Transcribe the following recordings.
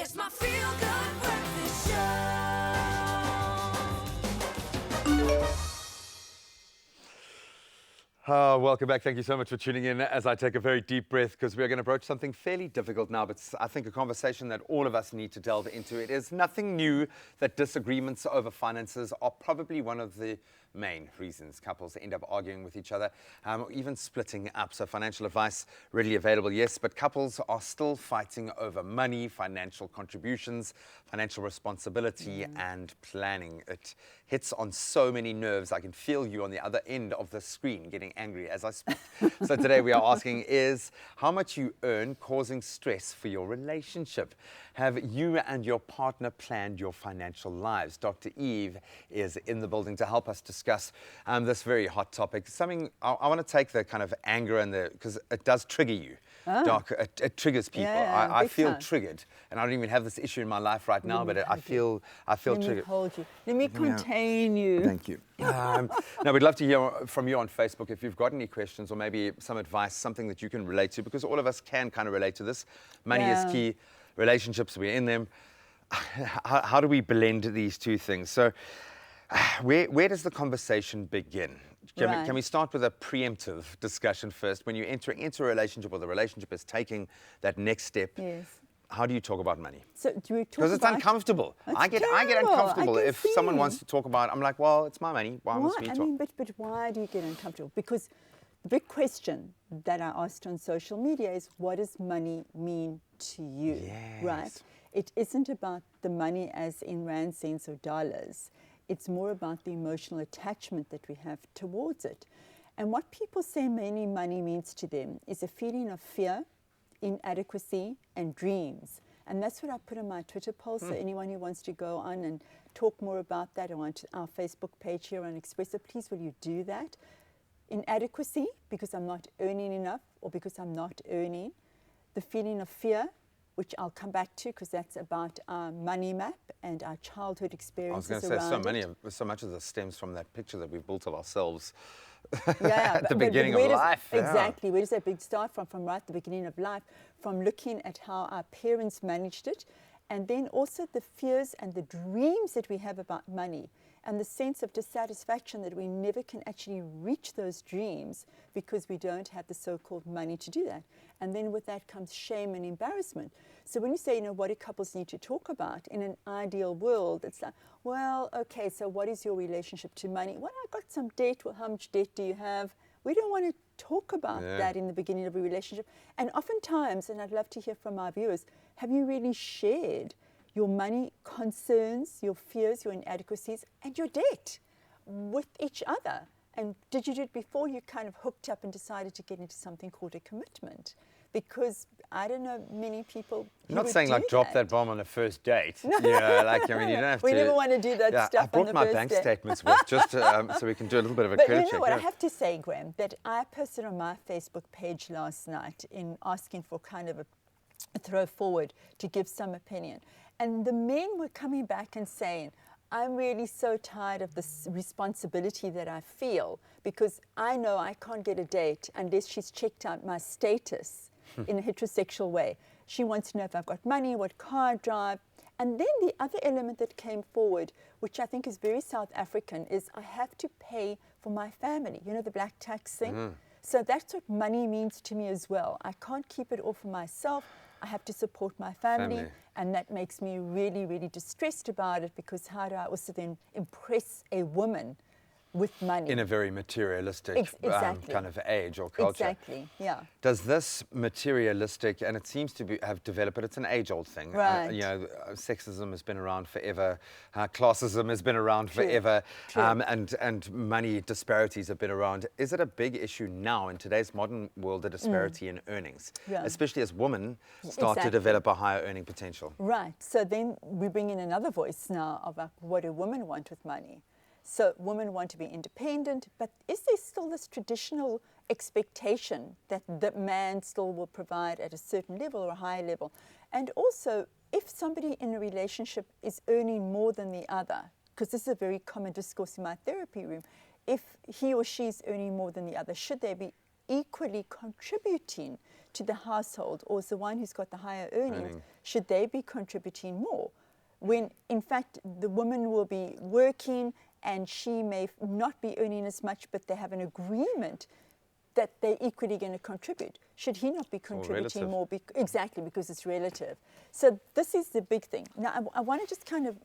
It's my feel-good breakfast show. Welcome back. Thank you so much for tuning in as I take a very deep breath, because we're going to approach something fairly difficult now, but I think a conversation that all of us need to delve into. It is nothing new that disagreements over finances are probably one of the main reasons couples end up arguing with each other, or even splitting up. So financial advice readily available, yes, but couples are still fighting over money, financial contributions, financial responsibility, and planning. It hits on so many nerves. I can feel you on the other end of the screen getting angry as I speak. So today we are asking, is how much you earn causing stress for your relationship? Have you and your partner planned your financial lives? Dr. Eve is in the building to help us discuss this very hot topic. Something I want to take the kind of anger and because it does trigger you. Doc, it triggers people. Yeah, I big feel time. triggered, and I don't even have this issue in my life right now, but I feel Let triggered. me hold you. Let me contain you. Thank you. Now, we'd love to hear from you on Facebook if you've got any questions or maybe some advice, something that you can relate to, because all of us can kind of relate to this. Money is key. Relationships, we're in them. How do we blend these two things? So where does the conversation begin? Can we start with a preemptive discussion first? When you enter into a relationship, or the relationship is taking that next step, Yes. how do you talk about money? So do we talk Because it's about uncomfortable. I get terrible. uncomfortable I can if someone see. wants to talk about it. I'm like, well, it's my money. Why must Why? we I talk? mean, but why do you get uncomfortable? Because the big question that I asked on social media is, what does money mean to you? Yes. Right? It isn't about the money as in rand, cents, or dollars. It's more about the emotional attachment that we have towards it. And what people say mainly money means to them is a feeling of fear, inadequacy, and dreams. And that's what I put on my Twitter poll. So anyone who wants to go on and talk more about that, or on our Facebook page here on Expresso, please will you do that? Inadequacy, because I'm not earning enough, or because I'm not earning. The feeling of fear, which I'll come back to, because that's about our money map and our childhood I was experiences going to say, around so much of this stems from that picture that we've built of ourselves Yeah, at the but beginning where of does- life. Yeah. Exactly. Where does that big start from? From right at the beginning of life, from looking at how our parents managed it, and then also the fears and the dreams that we have about money, and the sense of dissatisfaction that we never can actually reach those dreams because we don't have the so-called money to do that. And then with that comes shame and embarrassment. So when you say, what do couples need to talk about? In an ideal world, it's like, well, okay, so what is your relationship to money? Well, I got some debt. Well, how much debt do you have? We don't want to talk about that in the beginning of a relationship. And oftentimes, and I'd love to hear from our viewers, have you really shared your money concerns, your fears, your inadequacies, and your debt with each other? And did you do it before you kind of hooked up and decided to get into something called a commitment? Because I don't know many people who I'm not would saying do like drop that bomb on a first date. You know, like, I mean, you don't have We to. never want to do that Yeah, stuff I brought on the my first bank date. statements with just so we can do a little bit of a But credit you know check. what, I yeah. have to say, Graham, that I posted on my Facebook page last night in asking for kind of a throw forward to give some opinion. And the men were coming back and saying, I'm really so tired of this responsibility that I feel, because I know I can't get a date unless she's checked out my status in a heterosexual way. She wants to know if I've got money, what car I drive. And then the other element that came forward, which I think is very South African, is I have to pay for my family. You know, the black tax thing? So that's what money means to me as well. I can't keep it all for myself. I have to support my family. And that makes me really, really distressed about it, because how do I also then impress a woman with money? In a very materialistic Exactly. kind of age or culture. Exactly, yeah. Does this materialistic, and it seems to have developed, but it's an age-old thing. Right. Sexism has been around forever. Classism has been around forever. True. And money disparities have been around. Is it a big issue now in today's modern world, the disparity in earnings? Yeah. Especially as women start to Exactly. develop a higher earning potential. Right. So then we bring in another voice now of what do women want with money? So women want to be independent, but is there still this traditional expectation that the man still will provide at a certain level or a higher level? And also, if somebody in a relationship is earning more than the other, because this is a very common discourse in my therapy room, if he or she is earning more than the other, should they be equally contributing to the household or is the one who's got the higher earnings, Earning. should they be contributing more? When in fact the woman will be working and she may not be earning as much, but they have an agreement that they're equally going to contribute. Should he not be contributing relative. more? Exactly, because it's relative. So this is the big thing. Now, I want to just kind of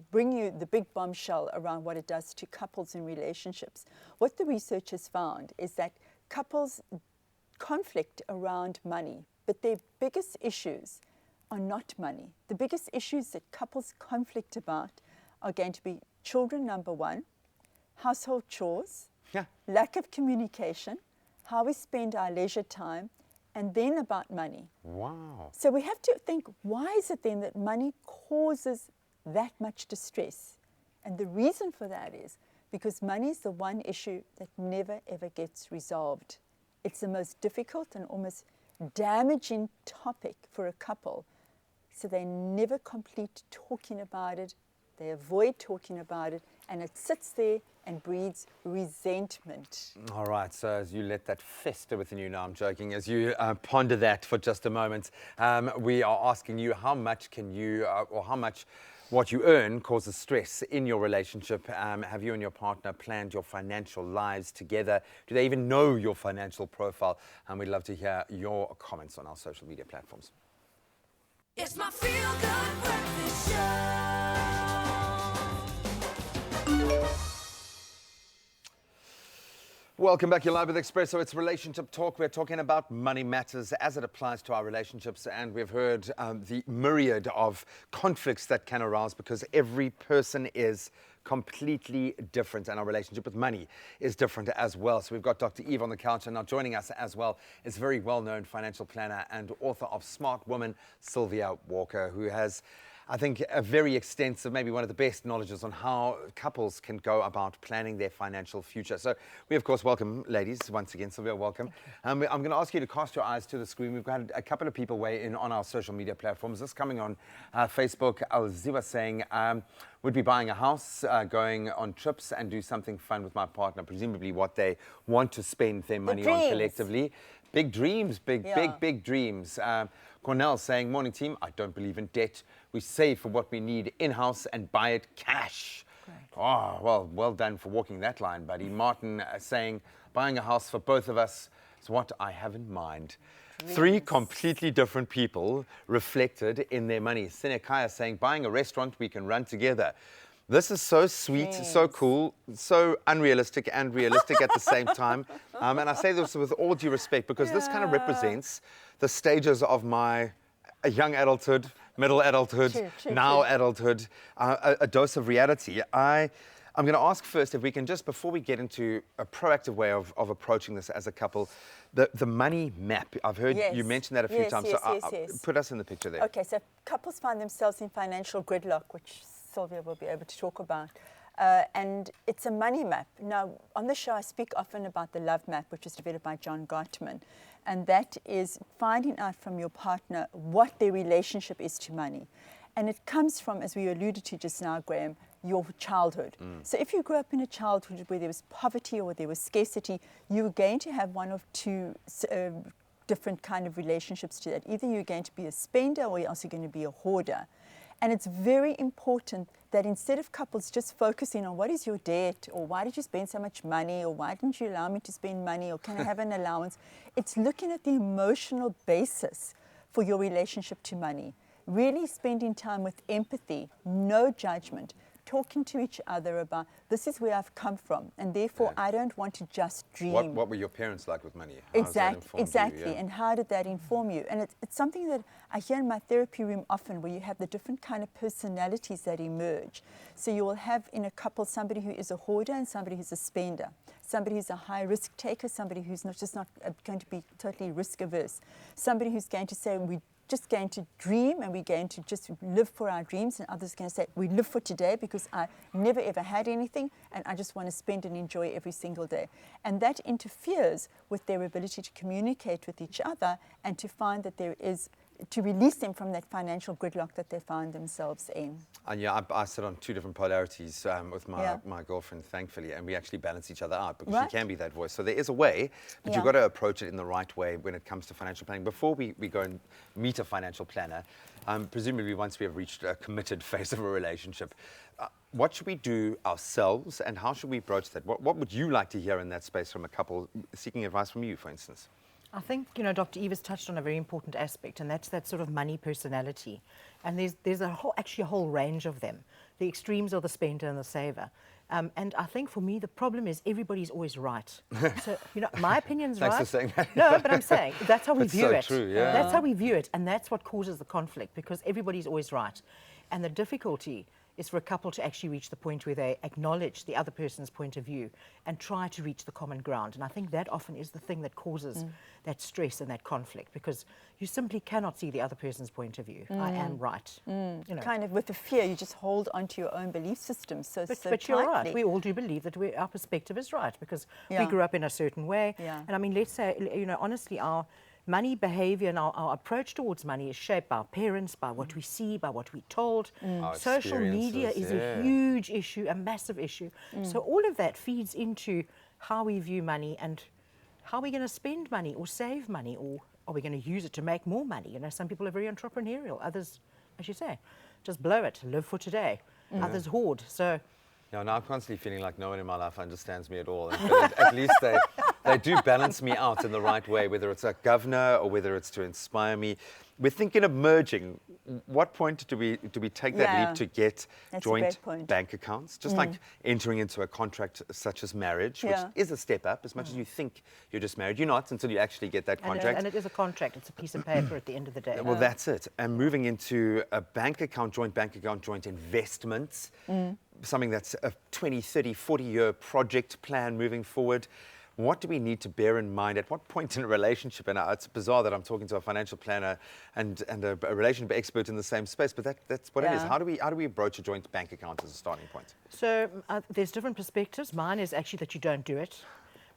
bring you the big bombshell around what it does to couples and relationships. What the research has found is that couples conflict around money, but their biggest issues are not money. The biggest issues that couples conflict about are going to be children, number one, household chores, Yeah. lack of communication, how we spend our leisure time, and then about money. Wow. So we have to think, why is it then that money causes that much distress? And the reason for that is because money is the one issue that never ever gets resolved. It's the most difficult and almost damaging topic for a couple. So they never complete talking about it, they avoid talking about it, and it sits there and breeds resentment. All right, so as you let that fester within you, now I'm joking, as you ponder that for just a moment, we are asking you how much can you, or how much what you earn causes stress in your relationship. Have you and your partner planned your financial lives together? Do they even know your financial profile? And we'd love to hear your comments on our social media platforms. It's my feel good breakfast show. Welcome back. You're live with Expresso. It's Relationship Talk. We're talking about money matters as it applies to our relationships. And we've heard the myriad of conflicts that can arise because every person is completely different and our relationship with money is different as well. So we've got Dr. Eve on the couch, and now joining us as well is very well-known financial planner and author of Smart Woman, Sylvia Walker, who has, I think, a very extensive, maybe one of the best knowledges on how couples can go about planning their financial future. So we, of course, welcome ladies once again. Sylvia, welcome. I'm going to ask you to cast your eyes to the screen. We've got a couple of people weigh in on our social media platforms. This coming on Facebook, Alziwa saying, would be buying a house, going on trips and do something fun with my partner, presumably what they want to spend their money on collectively. Big dreams, big dreams. Cornell saying, morning team, I don't believe in debt. We save for what we need in-house and buy it cash. Great. Oh, well done for walking that line, buddy. Martin saying, buying a house for both of us is what I have in mind. Three completely different people reflected in their money. Senekaya saying, buying a restaurant we can run together. This is so sweet, so cool, so unrealistic and realistic at the same time. And I say this with all due respect because this kind of represents the stages of my young adulthood, middle adulthood, now adulthood, a dose of reality. I'm going to ask first if we can just, before we get into a proactive way of approaching this as a couple, the money map. I've heard you mention that a few times. Yes. Put us in the picture there. Okay, so couples find themselves in financial gridlock, which Sylvia will be able to talk about. And it's a money map. Now, on the show, I speak often about the love map, which was developed by John Gottman. And that is finding out from your partner what their relationship is to money. And it comes from, as we alluded to just now, Graham, your childhood. So if you grew up in a childhood where there was poverty or there was scarcity, you're going to have one of two different kind of relationships to that. Either you're going to be a spender or you're also going to be a hoarder. And it's very important that instead of couples just focusing on what is your debt or why did you spend so much money or why didn't you allow me to spend money or can I have an allowance, it's looking at the emotional basis for your relationship to money. Really spending time with empathy, no judgment, talking to each other about this is where I've come from and therefore I don't want to just dream. What were your parents like with money? How Exactly. You? Yeah. And how did that inform you? And it's something that I hear in my therapy room often, where you have the different kind of personalities that emerge. So you will have in a couple somebody who is a hoarder and somebody who's a spender, somebody who's a high risk taker, somebody who's not going to be totally risk averse, somebody who's going to say we just going to dream and we're going to just live for our dreams, and others are going to say we live for today because I never ever had anything and I just want to spend and enjoy every single day. And that interferes with their ability to communicate with each other and to find that there is to release them from that financial gridlock that they find themselves in. And yeah, I sit on two different polarities with Yeah. my girlfriend, thankfully, and we actually balance each other out because Right. she can be that voice. So there is a way, but Yeah. you've got to approach it in the right way when it comes to financial planning. Before we go and meet a financial planner, presumably once we have reached a committed phase of a relationship, what should we do ourselves and how should we broach that? What would you like to hear in that space from a couple seeking advice from you, for instance? I think, Dr. Eve has touched on a very important aspect, and that's that sort of money personality. And there's actually a whole range of them. The extremes are the spender and the saver. And I think for me, the problem is everybody's always right. So, my opinion's Thanks right. for saying that. No, but I'm saying that's how we That's view so it. true, yeah. That's how we view it. And that's what causes the conflict, because everybody's always right. And the difficulty is for a couple to actually reach the point where they acknowledge the other person's point of view and try to reach the common ground. And I think that often is the thing that causes that stress and that conflict, because you simply cannot see the other person's point of view. I am right. Kind of with the fear, you just hold onto your own belief system so But you're right. tightly. We all do believe that our perspective is right because Yeah. we grew up in a certain way. Yeah. And I mean, let's say, honestly, our money behavior and our approach towards money is shaped by our parents, by what we see, by what we're told. Our Social media is experiences, a huge issue, a massive issue. So all of that feeds into how we view money and how we're going to spend money or save money, or are we going to use it to make more money? Some people are very entrepreneurial. Others, as you say, just blow it, live for today. Others hoard. So Yeah, now I'm constantly feeling like no one in my life understands me at all. But at least they do balance me out in the right way, whether it's a governor or whether it's to inspire me. We're thinking of merging. What point do we take that Yeah. leap to get That's a joint great point. bank accounts? Just like entering into a contract such as marriage, which Yeah. is a step up. As much as you think you're just married, you're not until you actually get that and contract. it is a contract. It's a piece of paper at the end of the day. Well, that's it. And moving into a bank account, joint investments, something that's a 20, 30, 40-year project plan moving forward. What do we need to bear in mind? At what point in a relationship, and it's bizarre that I'm talking to a financial planner and a relationship expert in the same space, but that's what it is. Yeah. How do we approach a joint bank account as a starting point? So there's different perspectives. Mine is actually that you don't do it,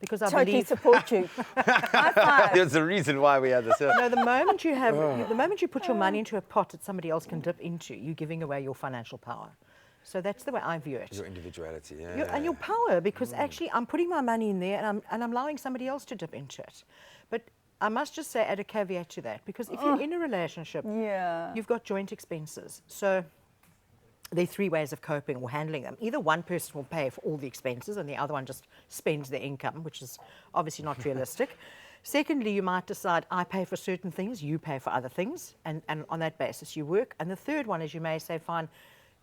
because I Totally believe support you. High five. There's a reason why we had this here. no, the moment you put your money into a pot that somebody else can dip into, you're giving away your financial power. So that's the way I view it. Your individuality, yeah. And your power, because actually I'm putting my money in there and I'm allowing somebody else to dip into it. But I must just say, add a caveat to that, because if you're in a relationship, Yeah. you've got joint expenses. So there are three ways of coping or handling them. Either one person will pay for all the expenses and the other one just spends their income, which is obviously not realistic. Secondly, you might decide, I pay for certain things, you pay for other things, and on that basis you work. And the third one is you may say, fine,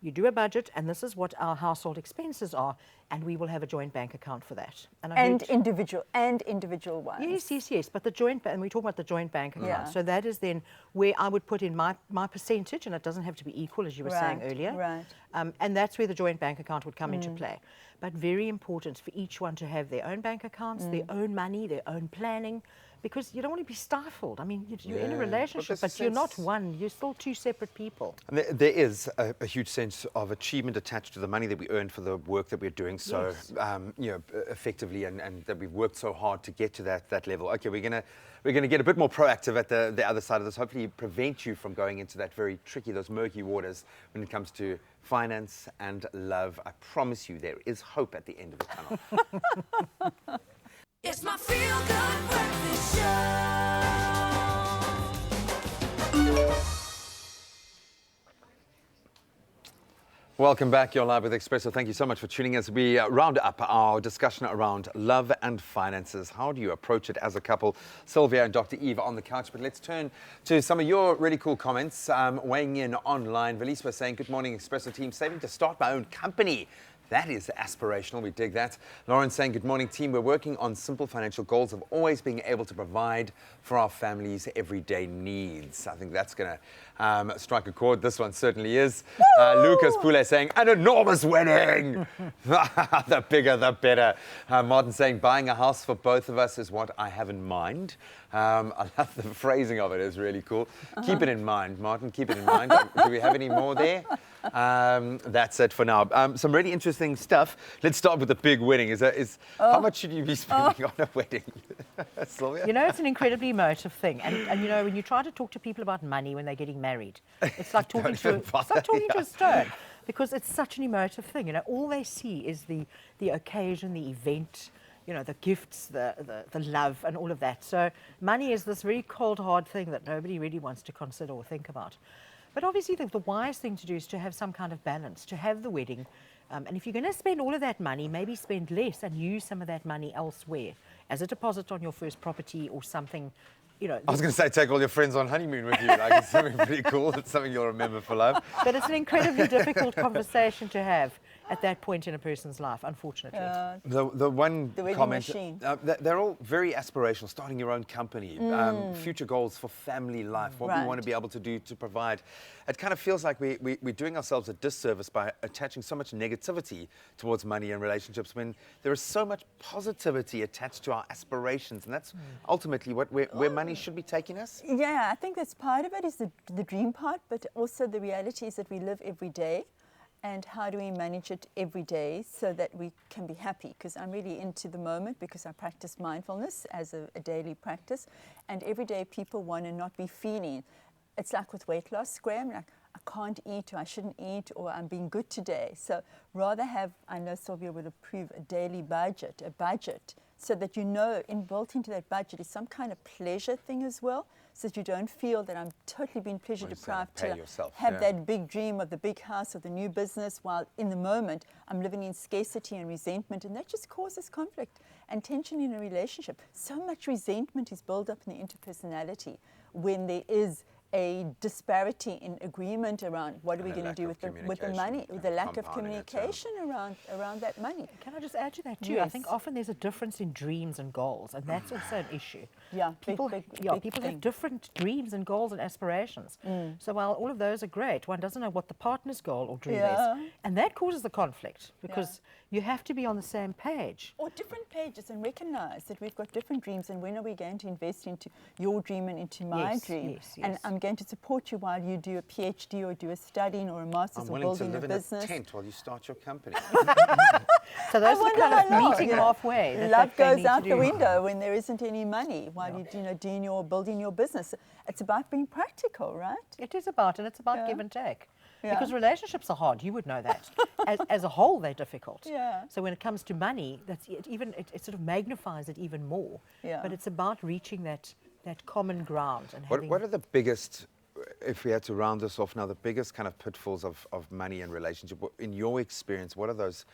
you do a budget, and this is what our household expenses are, and we will have a joint bank account for that. I And heard- individual ones. Yes. But the joint, and we talk about the joint bank account. Yeah. So that is then where I would put in my percentage, and it doesn't have to be equal, as you were saying Right, earlier. right. And that's where the joint bank account would come into play. But very important for each one to have their own bank accounts, their own money, their own planning, because you don't want to be stifled. I mean, you're in a Yeah, relationship, there's but a you're not sense- one. You're still two separate people. And there is a huge sense of achievement attached to the money that we earn for the work that we're doing so Yes. effectively, and that we've worked so hard to get to that level. Okay, we're gonna get a bit more proactive at the other side of this. Hopefully, prevent you from going into that very tricky, those murky waters when it comes to finance and love. I promise you, there is hope at the end of the tunnel. It's my feel good breakfast show. Welcome back. You're live with Expresso. Thank you so much for tuning in as we round up our discussion around love and finances. How do you approach it as a couple? Sylvia and Dr. Eve on the couch. But let's turn to some of your really cool comments weighing in online. Valise was saying, good morning, Expresso team. Saving to start my own company. That is aspirational. We dig that. Lauren saying, good morning, team. We're working on simple financial goals of always being able to provide for our families' everyday needs. I think that's going to strike a chord. This one certainly is. Lucas Pule saying, an enormous wedding. The bigger, the better. Martin saying, buying a house for both of us is what I have in mind. I love the phrasing of it. It's really cool. Keep it in mind, Martin. Keep it in mind. Do we have any more there? That's it for now. Some really interesting stuff. Let's start with the big wedding. How much should you be spending on a wedding? Sylvia? You know, it's an incredibly emotive thing. And you know, when you try to talk to people about money when they're getting married, it's like talking to even bother, it's like talking to yeah. a stone, because it's such an emotive thing. You know, all they see is the occasion, the event, you know, the gifts, the love and all of that. So money is this very cold, hard thing that nobody really wants to consider or think about. But obviously the wise thing to do is to have some kind of balance, to have the wedding. And if you're going to spend all of that money, maybe spend less and use some of that money elsewhere as a deposit on your first property or something, you know. I was going to say, take all your friends on honeymoon with you. Like, it's something pretty cool. It's something you'll remember for life. But it's an incredibly difficult conversation to have at that point in a person's life, unfortunately. The one The wedding comment, machine. they're all very aspirational, starting your own company, future goals for family life, what we Right. want to be able to do to provide. It kind of feels like we're doing ourselves a disservice by attaching so much negativity towards money and relationships when there is so much positivity attached to our aspirations. And that's ultimately where money should be taking us. Yeah, I think that's part of it, is the dream part, but also the reality is that we live every day. And how do we manage it every day so that we can be happy? Because I'm really into the moment, because I practice mindfulness as a daily practice. And every day people want to not be feeling. It's like with weight loss, Graham, like I can't eat, or I shouldn't eat, or I'm being good today. So rather have, I know Sylvia would approve, a daily budget, so that you know built into that budget is some kind of pleasure thing as well, so that you don't feel that I'm totally being pleasure Well, you say deprived pay to yourself, have yeah. that big dream of the big house or the new business, while in the moment I'm living in scarcity and resentment, and that just causes conflict and tension in a relationship. So much resentment is built up in the interpersonality when there is a disparity in agreement around what are we And a going to lack do of with the money, communication, with the lack of compounding it, yeah. communication around that money. Can I just add to that too? I Yes. think often there's a difference in dreams and goals, and that's also an issue. Yeah, people, big people thing. have different dreams and goals and aspirations. So while all of those are great, one doesn't know what the partner's goal or dream Yeah. is, and that causes the conflict because you have to be on the same page. Or different pages, and recognize that we've got different dreams, and when are we going to invest into your dream and into my Yes, dream? yes, And yes. I'm going to support you while you do a PhD or do a studying or a master's I'm or willing to building live a in a business. tent while you start your company. So those are wonder kind how of long, meeting you know, halfway. that Love they goes need to out the do. window when there isn't any money while you're doing building your business. It's about being practical, right? It is about, and it's about Yeah. give and take. Yeah. Because relationships are hard, you would know that. As a whole, they're difficult. Yeah. So when it comes to money, it sort of magnifies it even more. Yeah. But it's about reaching that common ground and having. What are the biggest, if we had to round this off now, the biggest kind of pitfalls of money and relationship? In your experience, what are those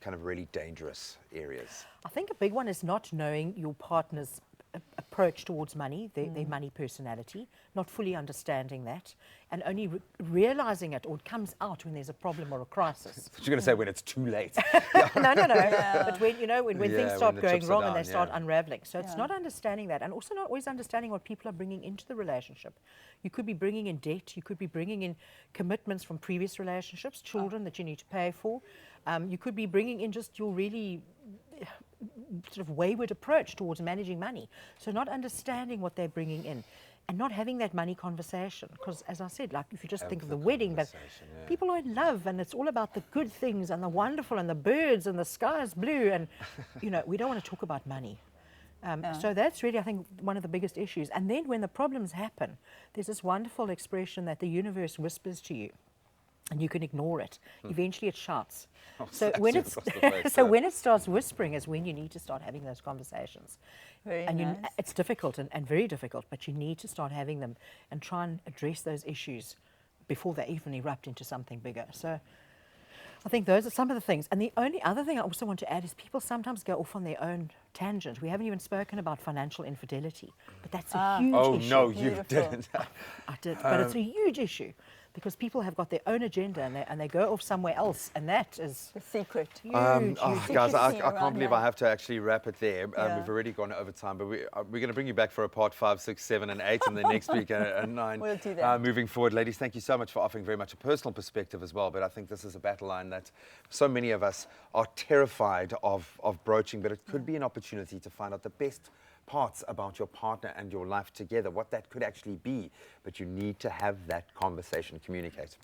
kind of really dangerous areas? I think a big one is not knowing your partner's approach towards money, their money personality, not fully understanding that, and only realizing it, or it comes out when there's a problem or a crisis. You're going to say when it's too late. No. But when when Yeah, things when start the going chips are wrong and down, they start yeah. unraveling. So it's Yeah. not understanding that, and also not always understanding what people are bringing into the relationship. You could be bringing in debt. You could be bringing in commitments from previous relationships, children that you need to pay for. You could be bringing in just your really sort of wayward approach towards managing money. So not understanding what they're bringing in and not having that money conversation. Because as I said, like if you just Have think of the the wedding, but conversation, yeah. people are in love and it's all about the good things and the wonderful and the birds and the sky is blue and, we don't want to talk about money. So that's really, I think, one of the biggest issues. And then when the problems happen, there's this wonderful expression that the universe whispers to you. And you can ignore it. Eventually, it shouts. So slaps when you it's across the face, so yeah. when it starts whispering is when you need to start having those conversations. Very And nice. it's difficult and very difficult, but you need to start having them and try and address those issues before they even erupt into something bigger. So I think those are some of the things. And the only other thing I also want to add is people sometimes go off on their own tangent. We haven't even spoken about financial infidelity, but that's a huge Oh, issue. no, you Beautiful. didn't. I did, but it's a huge issue because people have got their own agenda and they go off somewhere else, and that is The secret. huge. Guys, I Secrecy can't around believe that. I have to actually wrap it there. Yeah. We've already gone over time, but we're going to bring you back for a part 5, 6, 7, and 8, and then next week a 9. We'll do that. Moving forward, ladies, thank you so much for offering very much a personal perspective as well. But I think this is a battle line that so many of us are terrified of broaching, but it could be an opportunity to find out the best parts about your partner and your life together, what that could actually be. But you need to have that conversation, communicate.